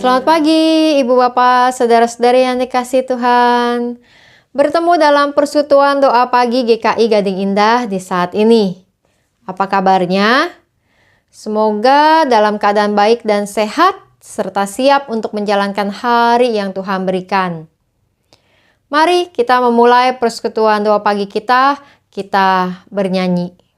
Selamat pagi, Ibu Bapak, Saudara-saudari yang dikasihi Tuhan. Bertemu dalam persekutuan doa pagi GKI Gading Indah di saat ini. Apa kabarnya? Semoga dalam keadaan baik dan sehat, serta siap untuk menjalankan hari yang Tuhan berikan. Mari kita memulai persekutuan doa pagi kita bernyanyi.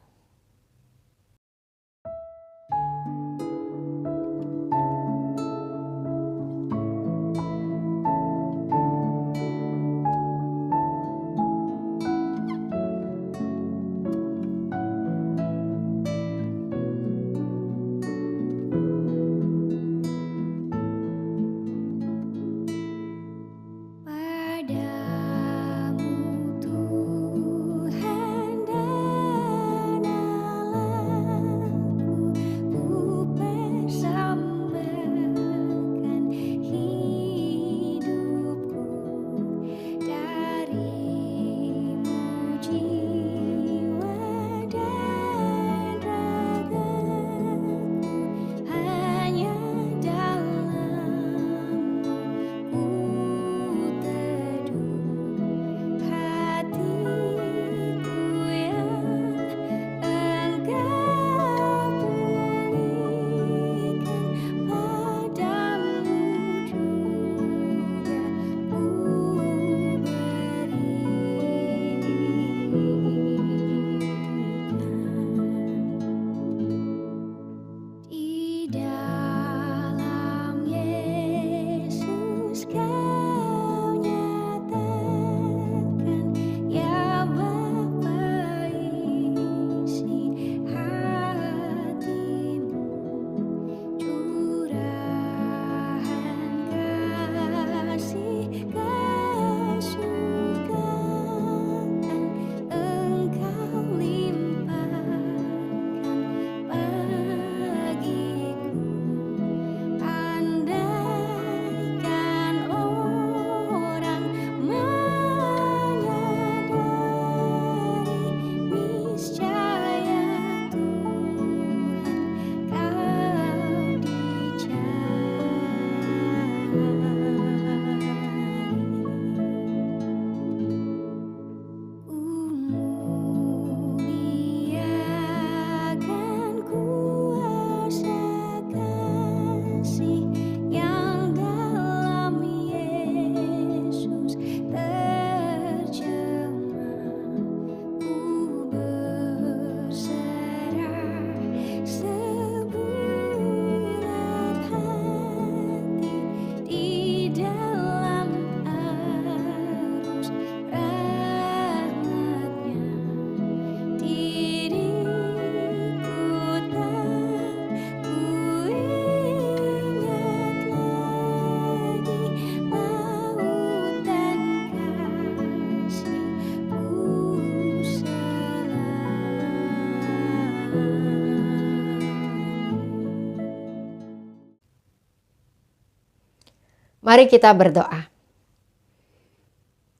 Mari kita berdoa.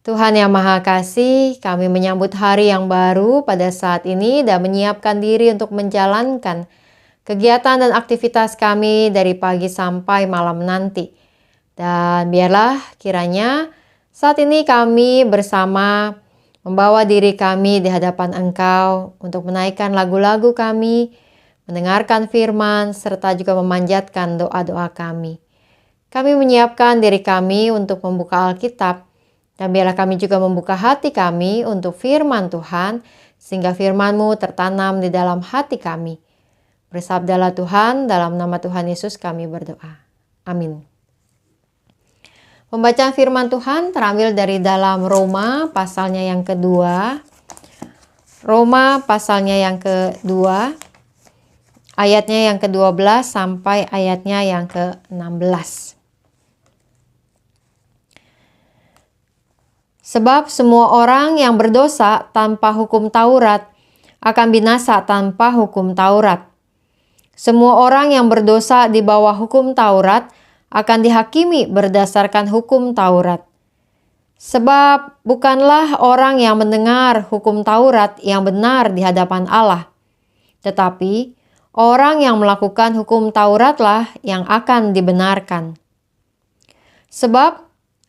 Tuhan yang Maha Kasih, kami menyambut hari yang baru pada saat ini dan menyiapkan diri untuk menjalankan kegiatan dan aktivitas kami dari pagi sampai malam nanti. Dan biarlah kiranya saat ini kami bersama membawa diri kami di hadapan Engkau untuk menaikkan lagu-lagu kami, mendengarkan firman, serta juga memanjatkan doa-doa kami. Kami menyiapkan diri kami untuk membuka Alkitab, dan biarlah kami juga membuka hati kami untuk firman Tuhan, sehingga firman-Mu tertanam di dalam hati kami. Bersabdalah Tuhan, dalam nama Tuhan Yesus kami berdoa. Amin. Pembacaan firman Tuhan terambil dari dalam Roma pasalnya yang kedua. Roma pasalnya yang kedua, ayatnya yang ke-12 sampai ayatnya yang ke-16. Sebab semua orang yang berdosa tanpa hukum Taurat akan binasa tanpa hukum Taurat. Semua orang yang berdosa di bawah hukum Taurat akan dihakimi berdasarkan hukum Taurat. Sebab bukanlah orang yang mendengar hukum Taurat yang benar di hadapan Allah, tetapi orang yang melakukan hukum Tauratlah yang akan dibenarkan. Sebab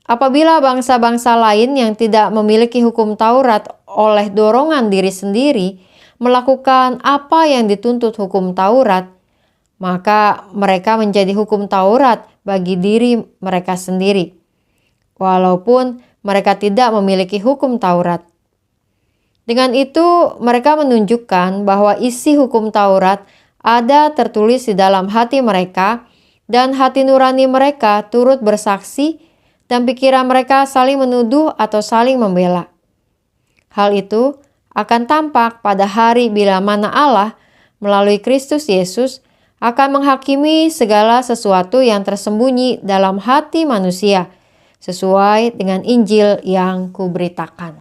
apabila bangsa-bangsa lain yang tidak memiliki hukum Taurat oleh dorongan diri sendiri melakukan apa yang dituntut hukum Taurat, maka mereka menjadi hukum Taurat bagi diri mereka sendiri, walaupun mereka tidak memiliki hukum Taurat. Dengan itu, mereka menunjukkan bahwa isi hukum Taurat ada tertulis di dalam hati mereka, dan hati nurani mereka turut bersaksi, dan pikiran mereka saling menuduh atau saling membela. Hal itu akan tampak pada hari bila mana Allah melalui Kristus Yesus akan menghakimi segala sesuatu yang tersembunyi dalam hati manusia, sesuai dengan Injil yang kuberitakan.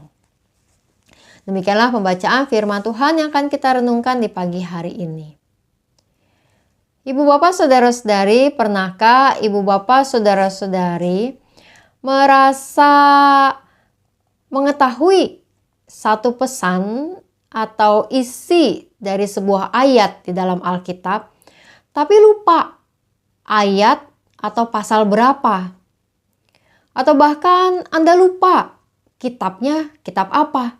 Demikianlah pembacaan firman Tuhan yang akan kita renungkan di pagi hari ini. Ibu bapak saudara-saudari, pernahkah ibu bapak saudara-saudari merasa mengetahui satu pesan atau isi dari sebuah ayat di dalam Alkitab, tapi lupa ayat atau pasal berapa? Atau bahkan Anda lupa kitabnya kitab apa?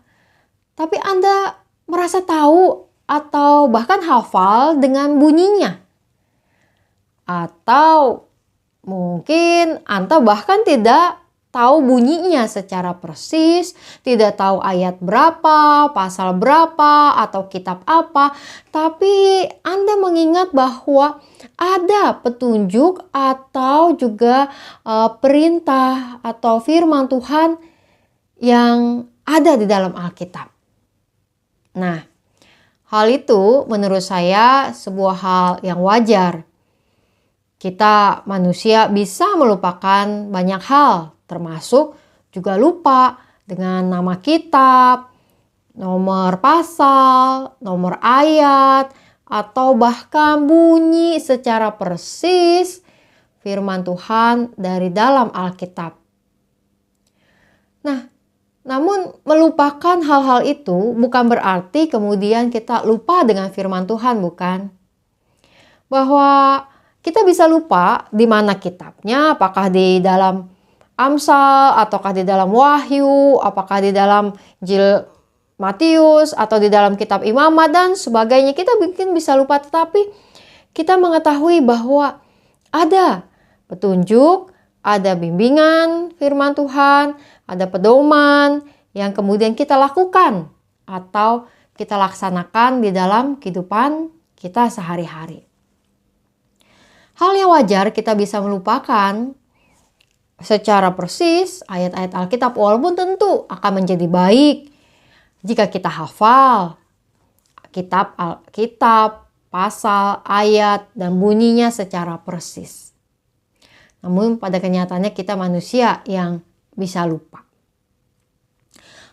Tapi Anda merasa tahu atau bahkan hafal dengan bunyinya. Atau mungkin Anda bahkan tidak tahu bunyinya secara persis, tidak tahu ayat berapa, pasal berapa, atau kitab apa. Tapi Anda mengingat bahwa ada petunjuk atau juga perintah atau firman Tuhan yang ada di dalam Alkitab. Nah, hal itu menurut saya sebuah hal yang wajar. Kita manusia bisa melupakan banyak hal, termasuk juga lupa dengan nama kitab, nomor pasal, nomor ayat, atau bahkan bunyi secara persis firman Tuhan dari dalam Alkitab. Nah, namun melupakan hal-hal itu bukan berarti kemudian kita lupa dengan firman Tuhan, bukan? Bahwa kita bisa lupa di mana kitabnya, apakah di dalam Amsal, ataukah di dalam Wahyu, apakah di dalam Injil Matius, atau di dalam kitab Imamat dan sebagainya. Kita mungkin bisa lupa, tetapi kita mengetahui bahwa ada petunjuk, ada bimbingan firman Tuhan, ada pedoman yang kemudian kita lakukan atau kita laksanakan di dalam kehidupan kita sehari-hari. Hal yang wajar kita bisa melupakan secara persis ayat-ayat Alkitab, walaupun tentu akan menjadi baik jika kita hafal kitab, pasal, ayat, dan bunyinya secara persis. Namun pada kenyataannya kita manusia yang bisa lupa.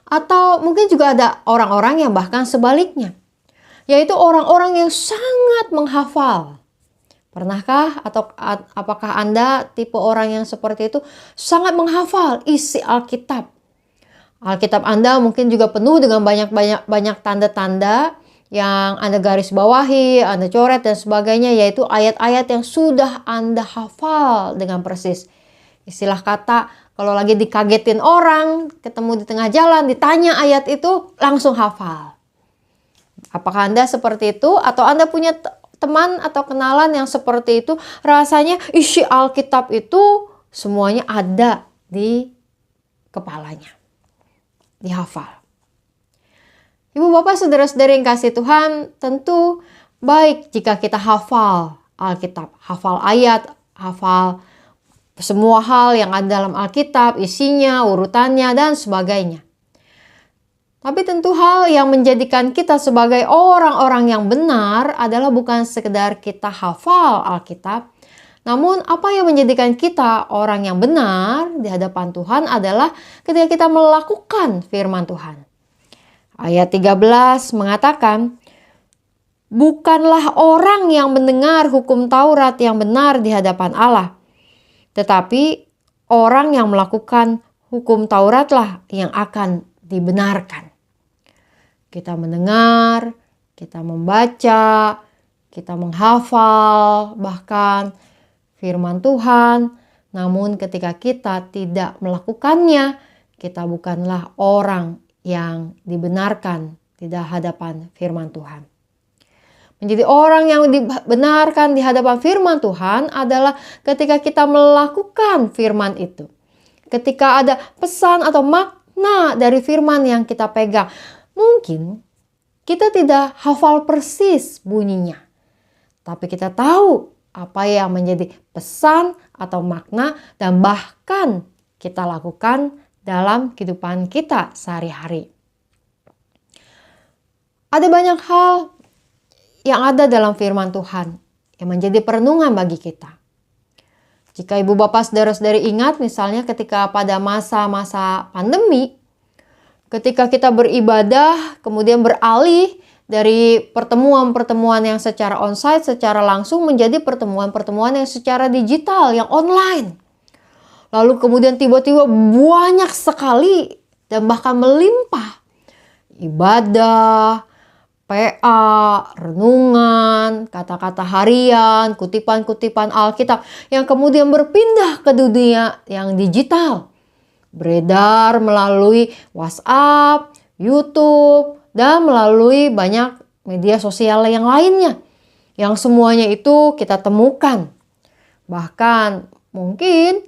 Atau mungkin juga ada orang-orang yang bahkan sebaliknya, yaitu orang-orang yang sangat menghafal. Pernahkah atau apakah Anda tipe orang yang seperti itu, sangat menghafal isi Alkitab? Alkitab Anda mungkin juga penuh dengan banyak tanda-tanda yang Anda garis bawahi, Anda coret dan sebagainya, yaitu ayat-ayat yang sudah Anda hafal dengan persis. Istilah kata, kalau lagi dikagetin orang, ketemu di tengah jalan, ditanya ayat itu, langsung hafal. Apakah Anda seperti itu? Atau Anda punya teman atau kenalan yang seperti itu, rasanya isi Alkitab itu semuanya ada di kepalanya, dihafal. Ibu bapak saudara-saudari yang kasih Tuhan, tentu baik jika kita hafal Alkitab, hafal ayat, hafal semua hal yang ada dalam Alkitab, isinya, urutannya, dan sebagainya. Tapi tentu hal yang menjadikan kita sebagai orang-orang yang benar adalah bukan sekedar kita hafal Alkitab. Namun apa yang menjadikan kita orang yang benar di hadapan Tuhan adalah ketika kita melakukan firman Tuhan. Ayat 13 mengatakan, bukanlah orang yang mendengar hukum Taurat yang benar di hadapan Allah, tetapi orang yang melakukan hukum Tauratlah yang akan dibenarkan. Kita mendengar, kita membaca, kita menghafal bahkan firman Tuhan, Namun ketika kita tidak melakukannya, kita bukanlah orang yang dibenarkan di hadapan firman Tuhan. Menjadi orang yang dibenarkan di hadapan firman Tuhan adalah ketika kita melakukan firman itu. Ketika ada pesan atau makna dari firman yang kita pegang. Mungkin kita tidak hafal persis bunyinya. Tapi kita tahu apa yang menjadi pesan atau makna dan bahkan kita lakukan dalam kehidupan kita sehari-hari. Ada banyak hal yang ada dalam firman Tuhan yang menjadi perenungan bagi kita. Jika ibu bapak saudara-saudari ingat misalnya ketika pada masa-masa pandemi, ketika kita beribadah kemudian beralih dari pertemuan-pertemuan yang secara onsite, secara langsung menjadi pertemuan-pertemuan yang secara digital, yang online. Lalu kemudian tiba-tiba banyak sekali dan bahkan melimpah ibadah, PA, renungan, kata-kata harian, kutipan-kutipan Alkitab yang kemudian berpindah ke dunia yang digital. Beredar melalui WhatsApp, YouTube, dan melalui banyak media sosial yang lainnya. Yang semuanya itu kita temukan. Bahkan mungkin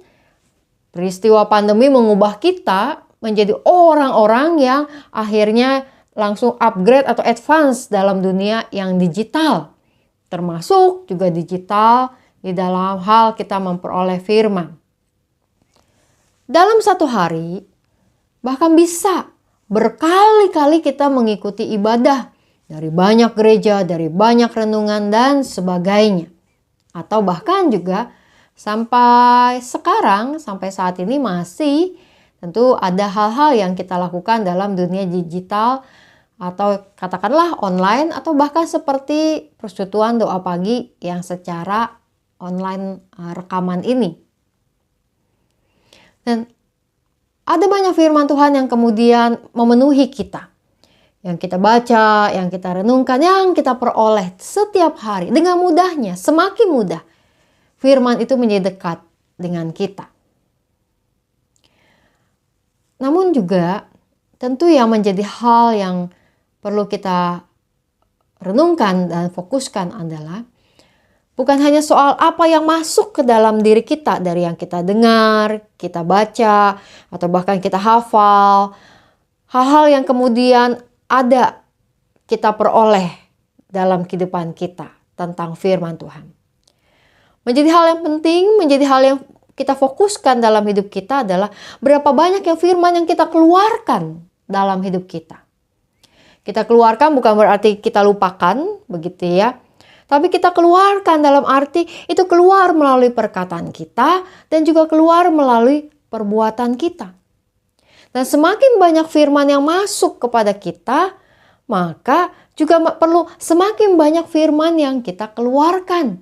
peristiwa pandemi mengubah kita menjadi orang-orang yang akhirnya langsung upgrade atau advance dalam dunia yang digital. Termasuk juga digital di dalam hal kita memperoleh firman. Dalam satu hari bahkan bisa berkali-kali kita mengikuti ibadah dari banyak gereja, dari banyak renungan dan sebagainya. Atau bahkan juga sampai sekarang, sampai saat ini masih tentu ada hal-hal yang kita lakukan dalam dunia digital atau katakanlah online atau bahkan seperti persekutuan doa pagi yang secara online rekaman ini. Dan ada banyak firman Tuhan yang kemudian memenuhi kita. Yang kita baca, yang kita renungkan, yang kita peroleh setiap hari. Dengan mudahnya, semakin mudah. Firman itu menjadi dekat dengan kita. Namun juga tentu yang menjadi hal yang perlu kita renungkan dan fokuskan adalah bukan hanya soal apa yang masuk ke dalam diri kita dari yang kita dengar, kita baca, atau bahkan kita hafal. Hal-hal yang kemudian ada kita peroleh dalam kehidupan kita tentang firman Tuhan. Menjadi hal yang penting, menjadi hal yang kita fokuskan dalam hidup kita adalah berapa banyak yang firman yang kita keluarkan dalam hidup kita. Kita keluarkan bukan berarti kita lupakan, begitu ya. Tapi kita keluarkan dalam arti itu keluar melalui perkataan kita dan juga keluar melalui perbuatan kita. Dan semakin banyak firman yang masuk kepada kita, maka juga perlu semakin banyak firman yang kita keluarkan.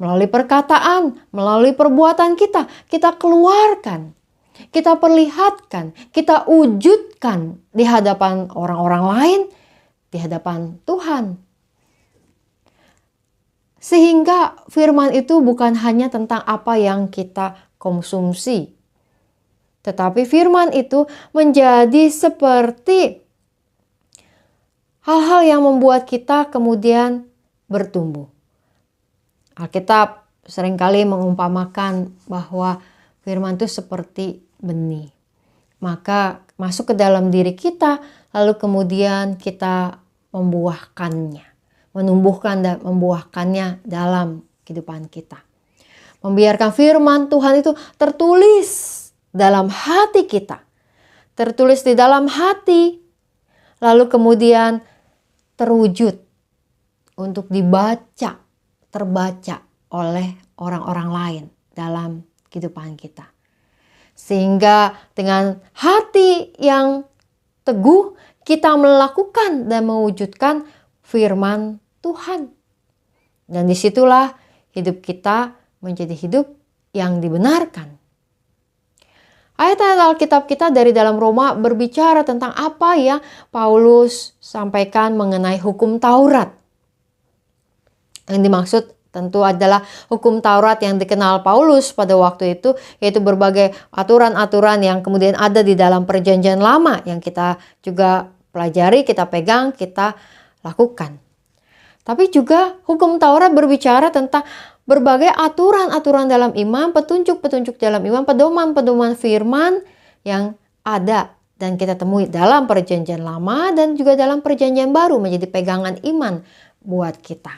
Melalui perkataan, melalui perbuatan kita keluarkan. Kita perlihatkan, kita wujudkan di hadapan orang-orang lain, di hadapan Tuhan. Sehingga firman itu bukan hanya tentang apa yang kita konsumsi. Tetapi firman itu menjadi seperti hal-hal yang membuat kita kemudian bertumbuh. Alkitab seringkali mengumpamakan bahwa firman itu seperti benih. Maka masuk ke dalam diri kita, lalu kemudian kita membuahkannya. Menumbuhkan dan membuahkannya dalam kehidupan kita. Membiarkan firman Tuhan itu tertulis dalam hati kita. Tertulis di dalam hati. Lalu kemudian terwujud untuk dibaca, terbaca oleh orang-orang lain dalam kehidupan kita. Sehingga dengan hati yang teguh kita melakukan dan mewujudkan firman Tuhan. Dan disitulah hidup kita menjadi hidup yang dibenarkan. Ayat-ayat Alkitab kita dari dalam Roma berbicara tentang apa yang Paulus sampaikan mengenai hukum Taurat. Yang dimaksud tentu adalah hukum Taurat yang dikenal Paulus pada waktu itu, yaitu berbagai aturan-aturan yang kemudian ada di dalam Perjanjian Lama yang kita juga pelajari, kita pegang, kita lakukan. Tapi juga hukum Taurat berbicara tentang berbagai aturan-aturan dalam iman, petunjuk-petunjuk dalam iman, pedoman-pedoman firman yang ada dan kita temui dalam Perjanjian Lama dan juga dalam Perjanjian Baru menjadi pegangan iman buat kita.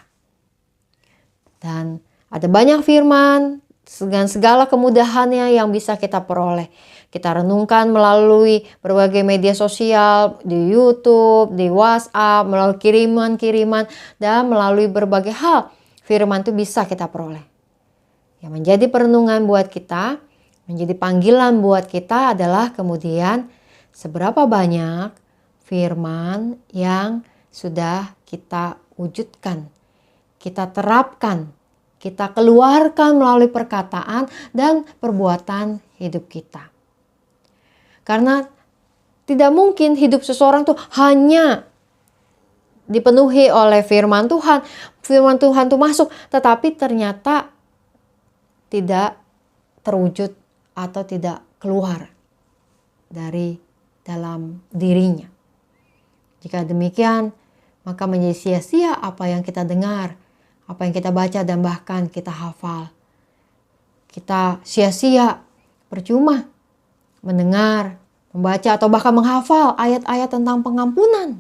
Dan ada banyak firman dengan segala kemudahannya yang bisa kita peroleh. Kita renungkan melalui berbagai media sosial, di YouTube, di WhatsApp, melalui kiriman-kiriman, dan melalui berbagai hal. Firman itu bisa kita peroleh. Yang menjadi perenungan buat kita, menjadi panggilan buat kita adalah kemudian seberapa banyak firman yang sudah kita wujudkan, kita terapkan, kita keluarkan melalui perkataan dan perbuatan hidup kita. Karena tidak mungkin hidup seseorang tuh hanya dipenuhi oleh firman Tuhan. Firman Tuhan tuh masuk, tetapi ternyata tidak terwujud atau tidak keluar dari dalam dirinya. Jika demikian, maka menjadi sia-sia apa yang kita dengar, apa yang kita baca dan bahkan kita hafal. Kita sia-sia, percuma mendengar, membaca atau bahkan menghafal ayat-ayat tentang pengampunan.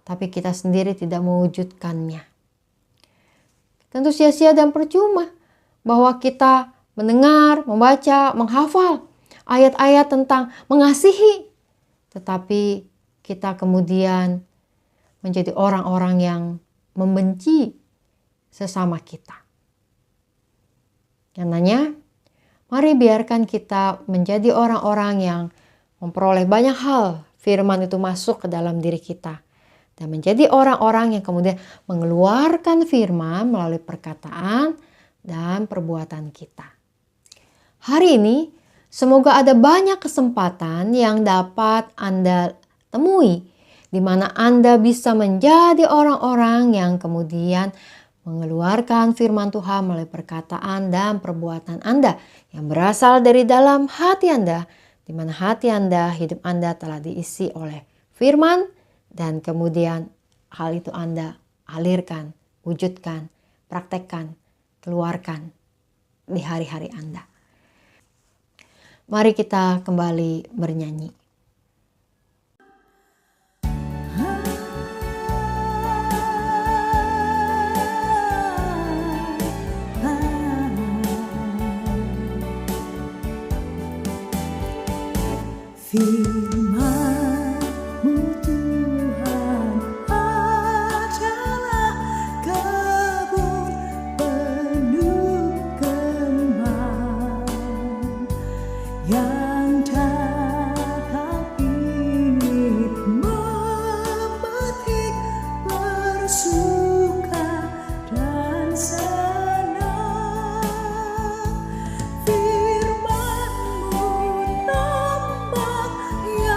Tapi kita sendiri tidak mewujudkannya. Tentu sia-sia dan percuma bahwa kita mendengar, membaca, menghafal ayat-ayat tentang mengasihi. Tetapi kita kemudian menjadi orang-orang yang membenci sesama kita. Karenanya, mari biarkan kita menjadi orang-orang yang memperoleh banyak hal. Firman itu masuk ke dalam diri kita. Dan menjadi orang-orang yang kemudian mengeluarkan firman melalui perkataan dan perbuatan kita. Hari ini, semoga ada banyak kesempatan yang dapat Anda temui, di mana Anda bisa menjadi orang-orang yang kemudian mengeluarkan firman Tuhan melalui perkataan dan perbuatan Anda yang berasal dari dalam hati Anda, di mana hati Anda, hidup Anda telah diisi oleh firman, dan kemudian hal itu Anda alirkan, wujudkan, praktekkan, keluarkan di hari-hari Anda. Mari kita kembali bernyanyi. Firman-Mu Tuhan adalah kebun penuh kembang yang dapat ingin memetik bersuka dan senang. Firman-Mu nambah yang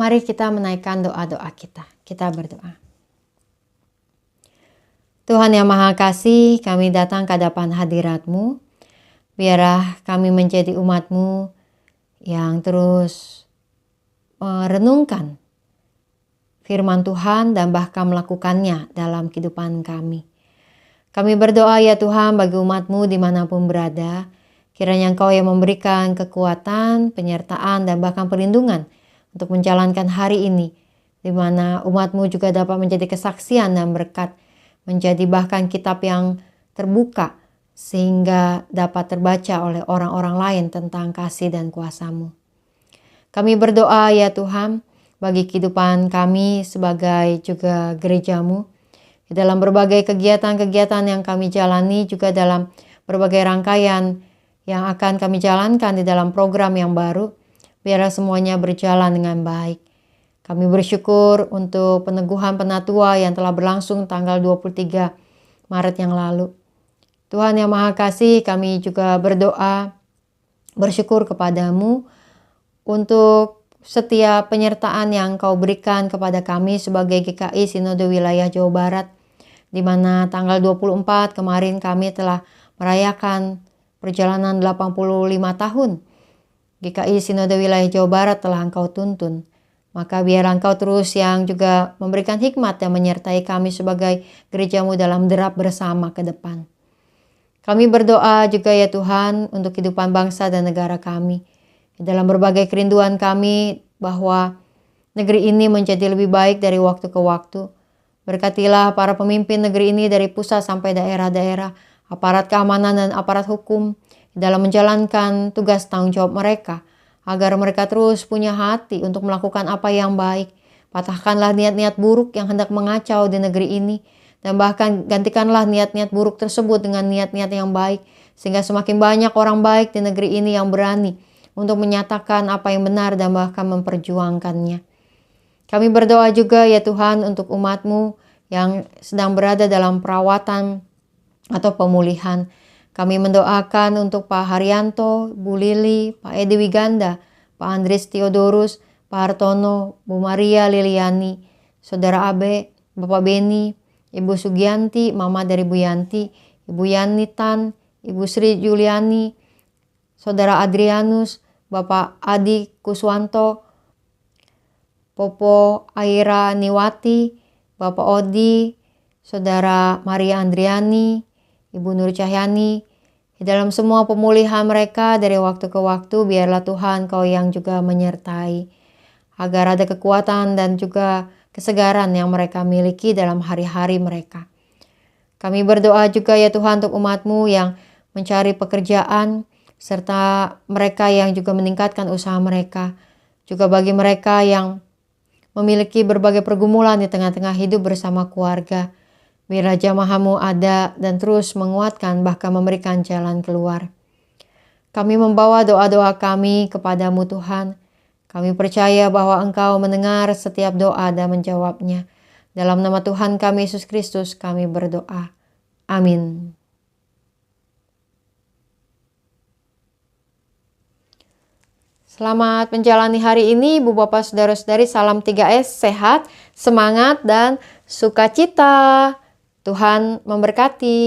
Mari kita menaikkan doa-doa kita. Kita berdoa. Tuhan yang Maha Kasih, kami datang ke hadapan hadirat-Mu. Biarlah kami menjadi umat-Mu yang terus merenungkan firman Tuhan dan bahkan melakukannya dalam kehidupan kami. Kami berdoa ya Tuhan bagi umat-Mu dimanapun berada. Kiranya Engkau yang memberikan kekuatan, penyertaan, dan bahkan perlindungan untuk menjalankan hari ini. Di mana umat-Mu juga dapat menjadi kesaksian dan berkat. Menjadi bahkan kitab yang terbuka sehingga dapat terbaca oleh orang-orang lain tentang kasih dan kuasa-Mu. Kami berdoa ya Tuhan bagi kehidupan kami sebagai juga gereja-Mu. Dalam berbagai kegiatan-kegiatan yang kami jalani, juga dalam berbagai rangkaian yang akan kami jalankan di dalam program yang baru, biarlah semuanya berjalan dengan baik. Kami bersyukur untuk peneguhan penatua yang telah berlangsung tanggal 23 Maret yang lalu. Tuhan yang Maha Kasih, kami juga berdoa, bersyukur kepadamu untuk setiap penyertaan yang Kau berikan kepada kami sebagai GKI Sinode Wilayah Jawa Barat, di mana tanggal 24 kemarin kami telah merayakan perjalanan 85 tahun. GKI Sinode Wilayah Jawa Barat telah Engkau tuntun. Maka biarlah Engkau terus yang juga memberikan hikmat yang menyertai kami sebagai gereja-Mu dalam derap bersama ke depan. Kami berdoa juga ya Tuhan untuk kehidupan bangsa dan negara kami. Dalam berbagai kerinduan kami bahwa negeri ini menjadi lebih baik dari waktu ke waktu. Berkatilah para pemimpin negeri ini dari pusat sampai daerah-daerah, aparat keamanan dan aparat hukum dalam menjalankan tugas tanggung jawab mereka. Agar mereka terus punya hati untuk melakukan apa yang baik. Patahkanlah niat-niat buruk yang hendak mengacau di negeri ini. Dan bahkan gantikanlah niat-niat buruk tersebut dengan niat-niat yang baik. Sehingga semakin banyak orang baik di negeri ini yang berani untuk menyatakan apa yang benar dan bahkan memperjuangkannya. Kami berdoa juga ya Tuhan untuk umat-Mu yang sedang berada dalam perawatan atau pemulihan. Kami mendoakan untuk Pak Haryanto, Bu Lili, Pak Edi Wiganda, Pak Andris Theodorus, Pak Hartono, Bu Maria Liliani, Saudara Abe, Bapak Beni, Ibu Sugianti, Mama dari Bu Yanti, Ibu Yanitan, Ibu Sri Juliani, Saudara Adrianus, Bapak Adi Kuswanto, Popo Aira Niwati, Bapak Odi, Saudara Maria Andriani, Ibu Nur Cahyani. Dalam semua pemulihan mereka dari waktu ke waktu, biarlah Tuhan Kau yang juga menyertai. Agar ada kekuatan dan juga kesegaran yang mereka miliki dalam hari-hari mereka. Kami berdoa juga ya Tuhan untuk umat-Mu yang mencari pekerjaan, serta mereka yang juga meningkatkan usaha mereka. Juga bagi mereka yang memiliki berbagai pergumulan di tengah-tengah hidup bersama keluarga. Biarlah jamaah-Mu ada dan terus menguatkan bahkan memberikan jalan keluar. Kami membawa doa-doa kami kepadamu Tuhan. Kami percaya bahwa Engkau mendengar setiap doa dan menjawabnya. Dalam nama Tuhan kami Yesus Kristus kami berdoa. Amin. Selamat menjalani hari ini, Ibu Bapak Saudara-saudari, salam 3S, sehat, semangat, dan sukacita. Tuhan memberkati.